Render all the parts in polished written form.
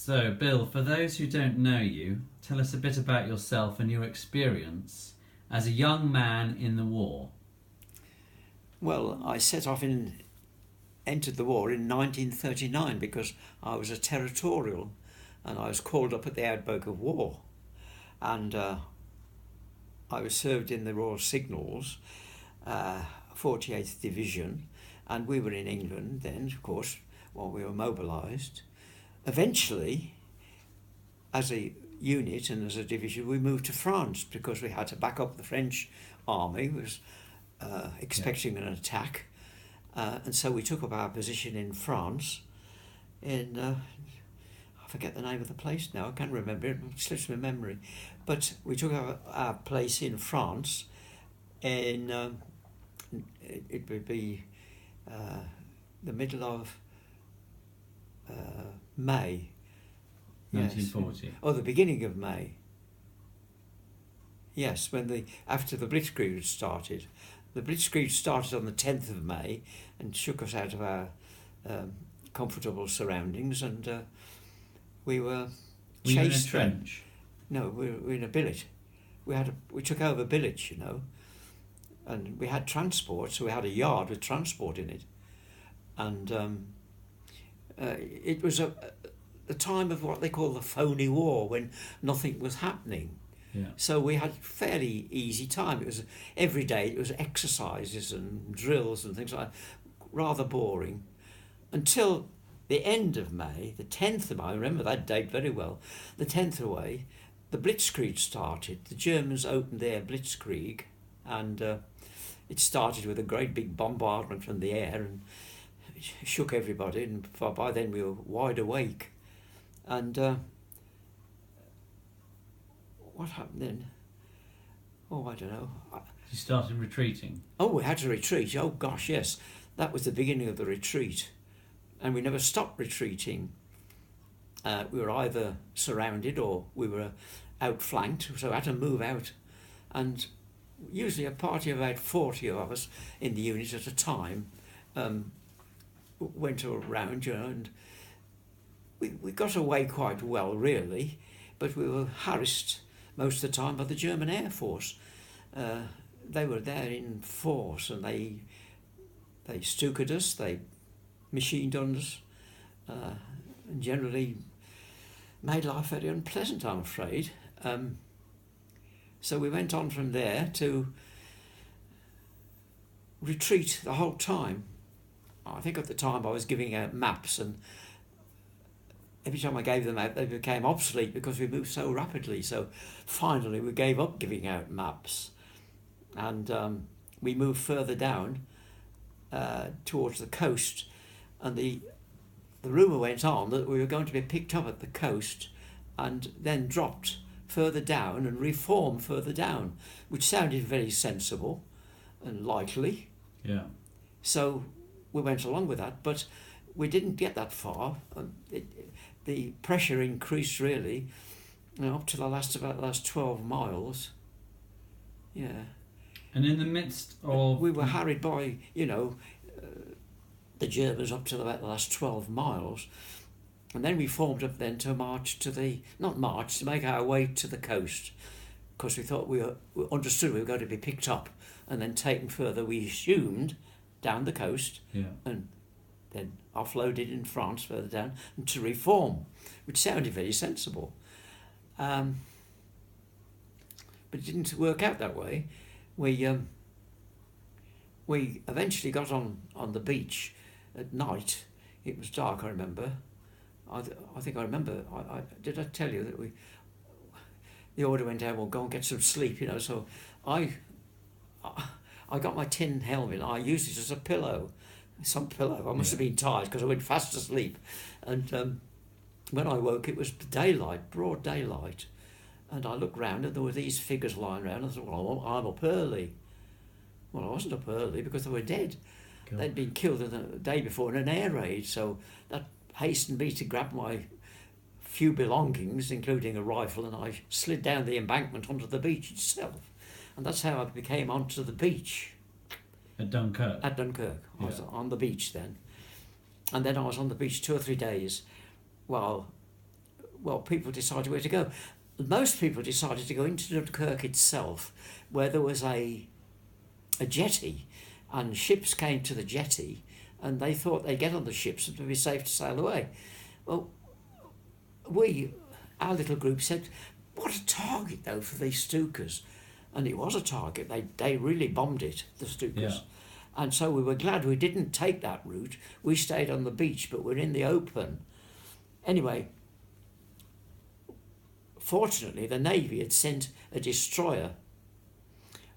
So, Bill, for those who don't know you, tell us a bit about yourself and your experience as a young man in the war. Well, I entered the war in 1939 because I was a territorial and I was called up at the outbreak of war. And I was served in the Royal Signals, 48th Division, and we were in England then, of course, while we were mobilised. Eventually, as a unit and as a division, we moved to France because we had to back up the French army, was expecting an attack. And so we took up our position in France in, I forget the name of the place now, I can't remember it slips my memory. But we took our place in France in, it would be the middle of May. 1940. Yes. Oh, the beginning of May. Yes, after the Blitzkrieg started. The Blitzkrieg started on the 10th of May and shook us out of our comfortable surroundings, and we were chased. Were you in a trench? No, we were in a billet. We took over billets, you know, and we had transport, so we had a yard with transport in it, and it was the time of what they call the phony war, when nothing was happening. Yeah. So we had fairly easy time. It was every day. It was exercises and drills and things like that. Rather boring, until the end of May, the 10th of May. I remember that date very well. The 10th of May, the Blitzkrieg started. The Germans opened their Blitzkrieg, and it started with a great big bombardment from the air and shook everybody. And by then we were wide awake. And what happened then? Oh, I don't know. You started retreating? Oh, we had to retreat. Oh, gosh, yes. That was the beginning of the retreat. And we never stopped retreating. We were either surrounded or we were outflanked, so we had to move out. And usually a party of about 40 of us in the unit at a time went around, you know, and we got away quite well, really, but we were harassed most of the time by the German Air Force. They were there in force, and they Stukaed us, they machine gunned us, and generally made life very unpleasant, I'm afraid. So we went on from there to retreat the whole time. I think at the time I was giving out maps, and every time I gave them out, they became obsolete because we moved so rapidly. So finally we gave up giving out maps, and we moved further down towards the coast, and the rumour went on that we were going to be picked up at the coast and then dropped further down and reformed further down, which sounded very sensible and likely. Yeah. So we went along with that, but we didn't get that far. The pressure increased really, you know, up to the last 12 miles. Yeah. And in the midst of... We were harried by, you know, the Germans up to about the last 12 miles. And then we formed up then to march to to make our way to the coast. Because we thought we understood we were going to be picked up and then taken further, we assumed, down the coast. Yeah. And then offloaded in France further down, and to reform, which sounded very sensible. But it didn't work out that way. We eventually got on the beach at night. It was dark, I remember. I think I remember. Did I tell you that the order went out, well, go and get some sleep, you know. So I got my tin helmet. I used it as a pillow. Some pillow. I must have been tired because I went fast asleep. And when I woke, it was daylight, broad daylight. And I looked round and there were these figures lying around. I thought, well, I'm up early. Well, I wasn't up early because they were dead. God. They'd been killed the day before in an air raid. So that hastened me to grab my few belongings, including a rifle, and I slid down the embankment onto the beach itself. And that's how I became onto the beach. At Dunkirk? At Dunkirk. I was on the beach then. And then I was on the beach 2 or 3 days while well, people decided where to go. Most people decided to go into Dunkirk itself, where there was a jetty, and ships came to the jetty, and they thought they'd get on the ships and it would be safe to sail away. Well, our little group said, what a target though for these Stukas. And it was a target. They really bombed it, the Stukas. Yeah. And so we were glad we didn't take that route. We stayed on the beach, but we're in the open. Anyway, fortunately, the Navy had sent a destroyer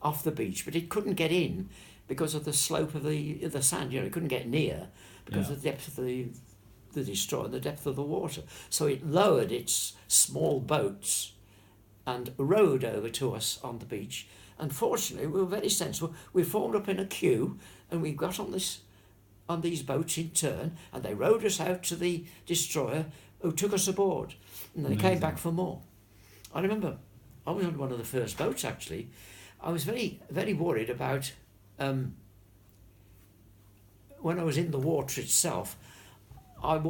off the beach, but it couldn't get in because of the slope of the sand. You know, it couldn't get near because of the depth of the destroyer, the depth of the water. So it lowered its small boats and rowed over to us on the beach. And fortunately, we were very sensible. We formed up in a queue, and we got on these boats in turn, and they rowed us out to the destroyer, who took us aboard, and then they came back for more. I remember I was on one of the first boats actually. I was very, very worried about when I was in the water itself. I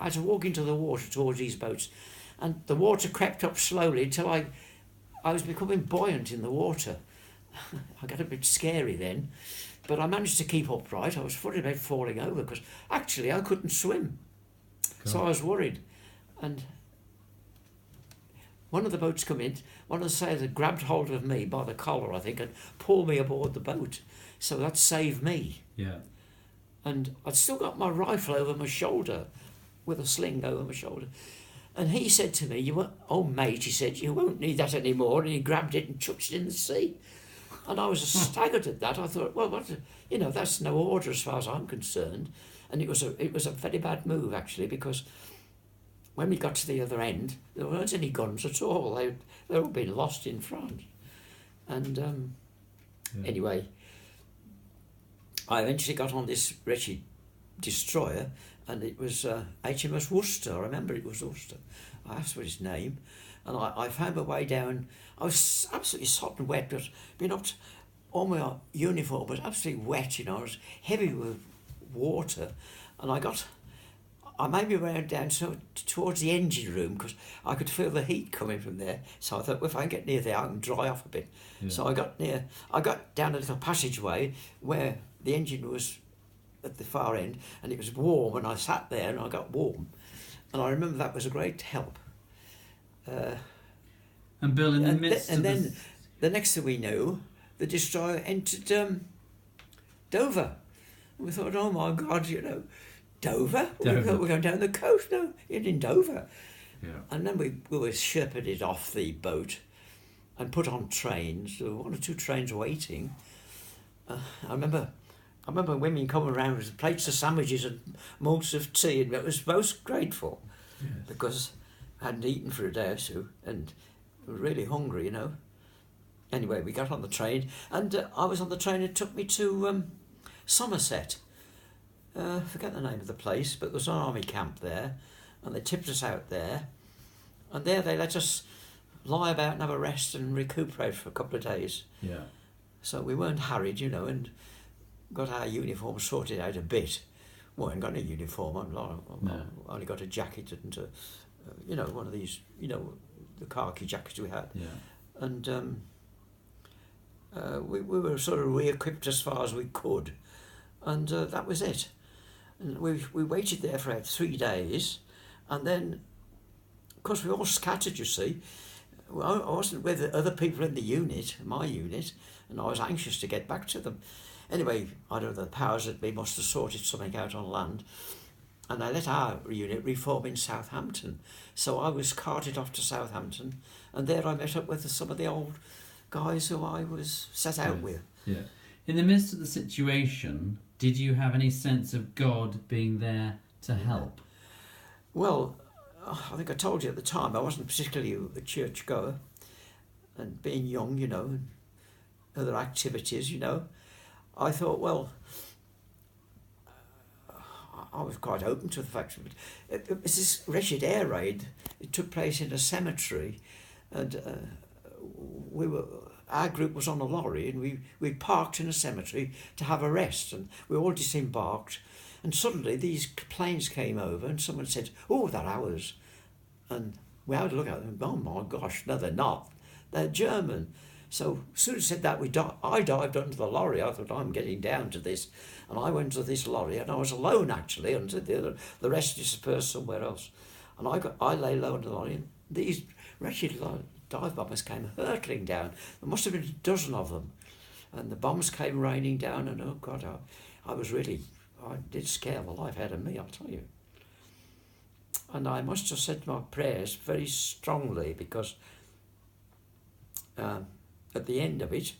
had to walk into the water towards these boats, and the water crept up slowly until I was becoming buoyant in the water. I got a bit scary then, but I managed to keep upright. I was worried about falling over because actually I couldn't swim. God. So I was worried. And one of the boats come in, one of the sailors grabbed hold of me by the collar, I think, and pulled me aboard the boat. So that saved me. Yeah. And I'd still got my rifle over my shoulder, with a sling over my shoulder. And he said to me, "Oh mate," he said, "you won't need that anymore." And he grabbed it and chucked it in the sea. And I was staggered at that. I thought, well, that's no order as far as I'm concerned. And it was a very bad move actually, because when we got to the other end, there weren't any guns at all. They'd all been lost in France. And anyway, I eventually got on this wretched destroyer, and it was HMS Worcester. I remember it was Worcester. I asked for his name, and I found my way down. I was absolutely sopping wet, but all my uniform was absolutely wet. You know, I was heavy with water, and I made my way down towards the engine room because I could feel the heat coming from there. So I thought, well, if I can get near there, I can dry off a bit. Yeah. So I got down a little passageway where the engine was at the far end, and it was warm, and I sat there and I got warm, and I remember that was a great help. And Bill, in the midst and then the next thing we knew, the destroyer entered Dover. And we thought, oh my God, Dover? We're going down the coast now, in Dover. Yeah. And then we were shepherded off the boat and put on trains. There were 1 or 2 trains waiting. I remember women coming around with plates of sandwiches and mugs of tea, and I was most grateful. Yes. Because I hadn't eaten for a day or so and were really hungry, Anyway, we got on the train, and I was on the train. It took me to Somerset. I forget the name of the place, but there was an army camp there, and they tipped us out there, and there they let us lie about and have a rest and recuperate for a couple of days. Yeah. So we weren't harried, and got our uniform sorted out a bit. Well, I ain't got no uniform. I only got a jacket and one of these, the khaki jackets we had. Yeah. And we were sort of re-equipped as far as we could, and that was it. And we waited there for about 3 days, and then, of course, we all scattered. You see, I wasn't with the other people in the unit, my unit, and I was anxious to get back to them. Anyway, I don't know, the powers that be must have sorted something out on land, and I let our unit reform in Southampton. So I was carted off to Southampton, and there I met up with some of the old guys who I was set out with. Yeah. In the midst of the situation, did you have any sense of God being there to help? Well, I think I told you at the time, I wasn't particularly a church goer, and being young, and other activities, I thought, well, I was quite open to the fact that it was this wretched air raid. It took place in a cemetery, and our group was on a lorry, and we parked in a cemetery to have a rest, and we all disembarked, and suddenly these planes came over, and someone said, "Oh, they're ours," and We had to look at them. Oh my gosh, no, they're not. They're German. So as soon as I said that, I dived under the lorry. I thought, I'm getting down to this. And I went to this lorry, and I was alone actually, until the rest dispersed somewhere else. And I lay low under the lorry, and these wretched dive bombers came hurtling down. There must have been a dozen of them. And the bombs came raining down, and oh God, I did scare the life out of me, I'll tell you. And I must have said my prayers very strongly, because at the end of it,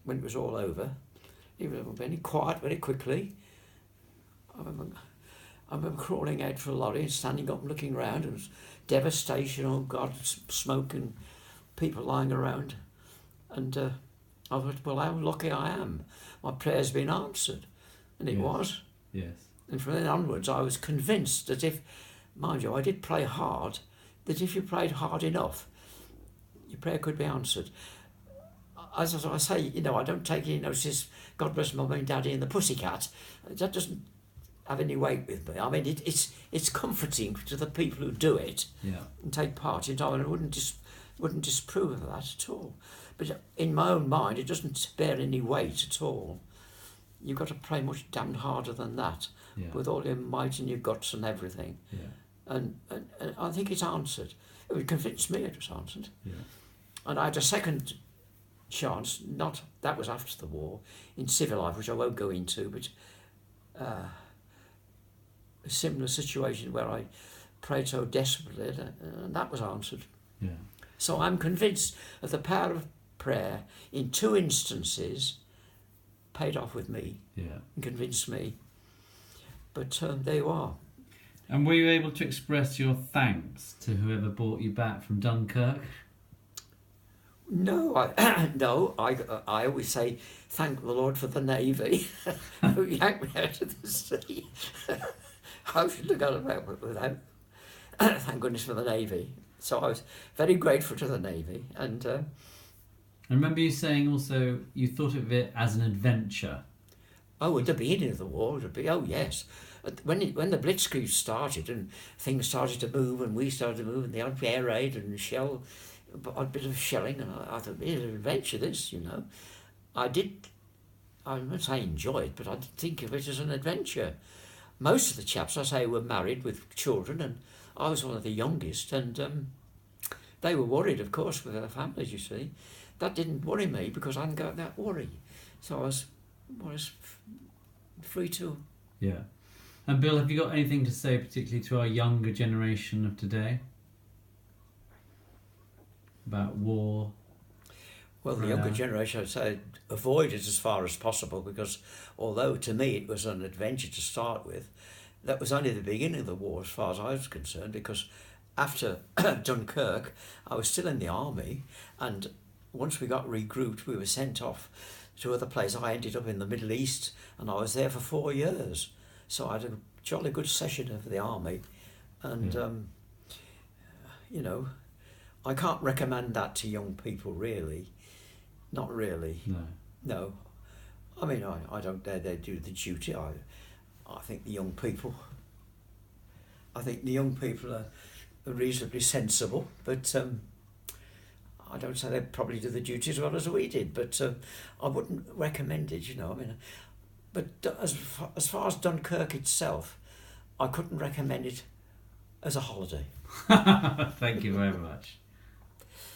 when it was all over, it was very quiet very quickly. I remember crawling out for a lorry and standing up and looking around. It was devastation, oh God, smoke and people lying around. And I thought, well, how lucky I am. My prayer's been answered. And it was. Yes. And from then onwards, I was convinced that if, mind you, I did pray hard, that if you prayed hard enough, your prayer could be answered. As I say, I don't take any notice, God bless Mum and Daddy and the Pussycat. That doesn't have any weight with me. I mean, it's comforting to the people who do it and take part in it. I wouldn't disapprove of that at all. But in my own mind, it doesn't bear any weight at all. You've got to pray much damned harder than that, with all your might and your guts and everything. Yeah. And I think it's answered. It would convince me it was answered. Yeah. And I had a second chance, that was after the war, in civil life, which I won't go into, but a similar situation where I prayed so desperately, and that was answered. Yeah. So I'm convinced that the power of prayer in two instances paid off with me and convinced me. But there you are. And were you able to express your thanks to whoever brought you back from Dunkirk? No, I always say thank the Lord for the Navy who yanked me out of the sea. I should have got about without. Thank goodness for the Navy. So I was very grateful to the Navy. And I remember you saying also you thought of it as an adventure. Oh, at the beginning of the war, oh yes. When the Blitzkrieg started and things started to move and we started to move and the odd air raid and a bit of shelling, and I thought, it's an adventure this, I won't say enjoy it, but I did think of it as an adventure. Most of the chaps, I say, were married with children, and I was one of the youngest, and they were worried, of course, with their families, you see. That didn't worry me because I hadn't got that worry. So I was free to... Yeah. And Bill, have you got anything to say particularly to our younger generation of today? About war? Well, the younger generation, I'd say, avoid it as far as possible, because although to me it was an adventure to start with, that was only the beginning of the war as far as I was concerned, because after Dunkirk, I was still in the army, and once we got regrouped, we were sent off to other places. I ended up in the Middle East, and I was there for 4 years. So I had a jolly good session of the army, and I can't recommend that to young people, really. Not really. No. I mean, I don't dare they do the duty. I think the young people are reasonably sensible, but I don't say they probably do the duty as well as we did, but I wouldn't recommend it, I mean. But as far as Dunkirk itself, I couldn't recommend it as a holiday. Thank you very much.